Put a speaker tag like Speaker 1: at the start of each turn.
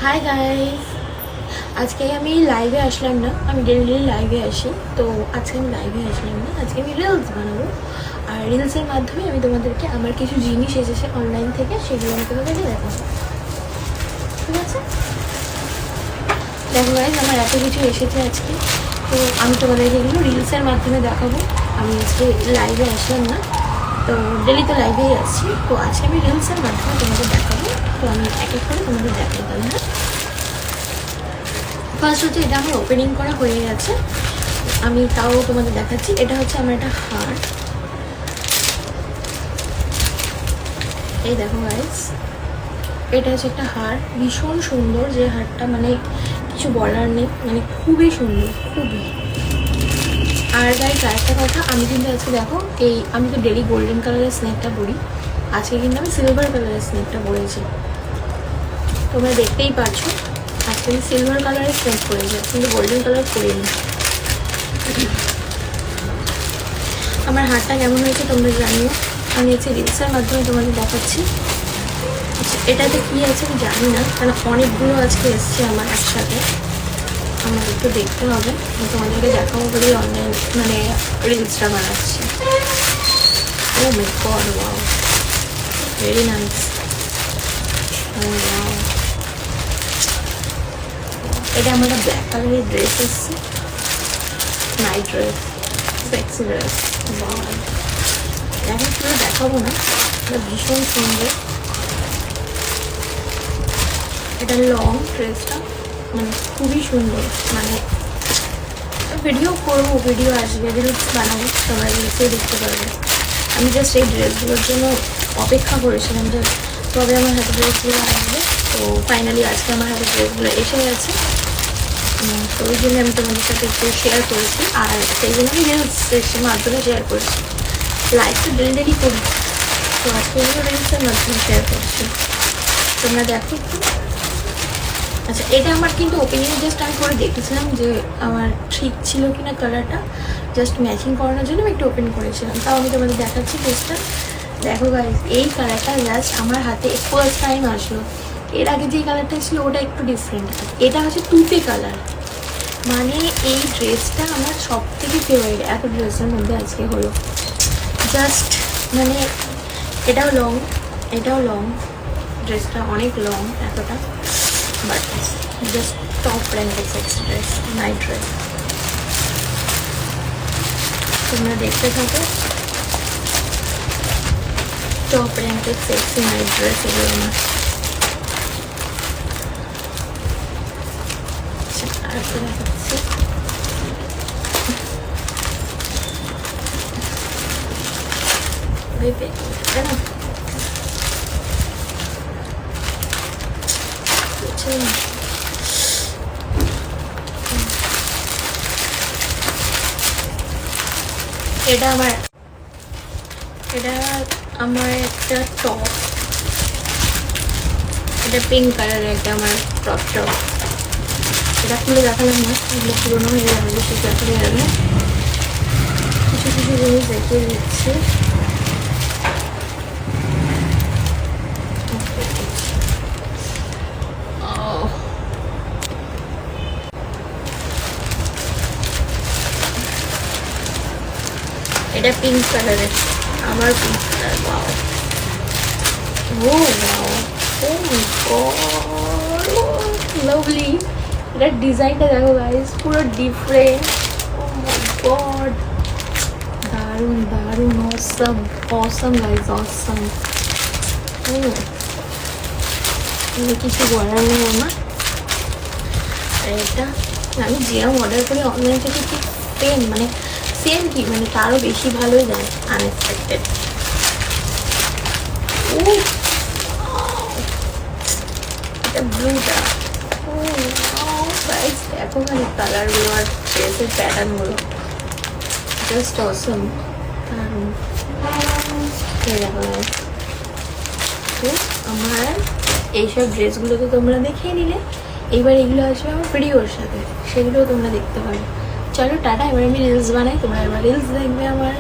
Speaker 1: Hi guys, আজকে আমি লাইভে আসলাম না। আমি ডেলি লাইভে আসি, তো আজকে আমি লাইভে আসলাম না। আজকে আমি রিলস বানাবো, আর রিলসের মাধ্যমে আমি তোমাদেরকে আমার কিছু জিনিস এসেছে অনলাইন থেকে, সেগুলো আমি তোমাদেরকে দেখাবো। ঠিক আছে, দেখো গাইস, আমার এত কিছু এসেছে আজকে, তো আমি তোমাদেরকে এগুলো রিলসের মাধ্যমে দেখাবো। আমি আজকে লাইভে আসলাম না, তো ডেলি তো লাইভেই আসছি, তো আজকে আমি রিলসের মাধ্যমে তোমাদের দেখাবো। তো আমি এক এক করে তোমাদের দেখাই তাহলে। হ্যাঁ, ফার্স্ট হচ্ছে এটা আমার ওপেনিং করা হয়ে গেছে, আমি তাও তোমাদের দেখাচ্ছি। এটা হচ্ছে আমার একটা হার, এই দেখো গাইস, এটা হচ্ছে একটা হার, ভীষণ সুন্দর। যে হারটা মানে কিছু বলার নেই, মানে খুবই সুন্দর, খুবই। আর গাইস আরেকটা কথা, আমি কিন্তু আজকে দেখো আমি তো ডেলি গোল্ডেন কালারের স্নেকটা পরি, আজকে কিন্তু আমি সিলভার কালারের স্নেকটা পরেছি। তোমরা দেখতেই পাচ্ছো, আজকে আমি সিলভার কালারের স্নেক পরেছি, কিন্তু গোল্ডেন কালার পরিনি। আমার হারটা কেমন হয়েছে তোমরা জানিও, আমি হচ্ছে রিলসের মাধ্যমে তোমাদের দেখাচ্ছি। আচ্ছা, এটাতে কী আছে আমি জানি না, কারণ অনেকগুলো আজকে এসছে আমার একসাথে, আমার একটু দেখতে হবে। আমি তোমাদেরকে দেখাবো বলেই অনলাইন মানে রিলসটা বানাচ্ছি। ও মাই গড, ওয়াও, ভেরি নাইস। এটা আমার একটা ব্ল্যাক কালারের ড্রেস এসছে, নাইট ড্রেস, সেক্সি ড্রেস। এখন পুরো দেখাবো না, এটা ভীষণ সুন্দর। এটা লং ড্রেসটা, মানে খুবই সুন্দর। মানে ভিডিও করবো, ভিডিও আসবে, রিলস বানাবো, তোমরা রিলসেও দেখতে পারবে। আমি জাস্ট এই ড্রেসগুলোর জন্য অপেক্ষা করেছিলাম যে তবে আমার হাতে ড্রেসগুলো আসবে। তো ফাইনালি আজকে আমার হাতে ড্রেসগুলো এসে গেছে, তো ওই জন্য আমি তোমাদের সাথে একটু শেয়ার করেছি, আর সেই জন্য আমি রিলসের মাধ্যমে শেয়ার করছি। লাইভ তো ডেলি করি, তো আজকে আমি রিলসের মাধ্যমে শেয়ার করছি, তোমরা দেখো একটু। আচ্ছা, এটা আমার কিন্তু ওপেনিং জাস্ট আমি করে দেখেছিলাম যে আমার ঠিক ছিল কিনা কালারটা, জাস্ট ম্যাচিং করানোর জন্য আমি একটু ওপেন করেছিলাম। তাও আমি তোমাদের দেখাচ্ছি ড্রেসটা। দেখো গাইস, এই কালারটা জাস্ট আমার হাতে ফার্স্ট টাইম আসলো। এর আগে যে কালারটা ছিল ওটা একটু ডিফারেন্ট, এটা হচ্ছে তুতে কালার। মানে এই ড্রেসটা আমার সব থেকে ফেভারিট এত ড্রেসের মধ্যে আজকে হলো। জাস্ট মানে এটাও লং, এটাও লং, ড্রেসটা অনেক লং, এতটা, বাট জাস্ট টপ র্যাঙ্কের সেক্সি ড্রেস, নাইট ড্রেস। তোমরা দেখতে থাকো, টপ র্যাঙ্কের সেক্সি নাইট ড্রেস এগুলো আমার। আর কি দেখাচ্ছি, ভেবে এটা আমার একটা টপ, এটা পিঙ্ক কালারের একটা আমার টপ। এটা খুলে দেখালাম না, এগুলো পুরোনো হয়ে যাবে, বেশি দেখা যাবে। কিছু কিছু জিনিস দেখিয়ে দিচ্ছি। এটা পিঙ্ক কালারের, আমার পিঙ্ক কালার। ওয়াও, ও ওয়াও, ও মাই গড, লাভলি। এটার ডিজাইনটা দেখো গাইস, পুরো ডিফারেন্ট। ও মাই গড, দারুণ দারুণ, অসম অসম গাইস, অসম। কিছু বলার নেই আমার। এটা আমি যেরকম অর্ডার করি অনলাইন থেকে ঠিক সেম, মানে সেম কি, মানে তারও বেশি ভালোই দেয়, আনএক্সপেক্টেড। ও এটা ব্লুটা, ও গাইস দেখো খালি কালারগুলো আর ড্রেসের প্যাটার্নগুলো, জাস্ট অসম, দারুণ। দেখো তো আমার এইসব ড্রেসগুলো তো তোমরা দেখিয়ে নিলে, এইবার এগুলো আসবে আমার ভিডিওর সাথে, সেগুলোও তোমরা দেখতে পারো। চলো টাটা, এবার আমি রিলস বানাই, তোমরা এবার রিলস দেখবে আমার।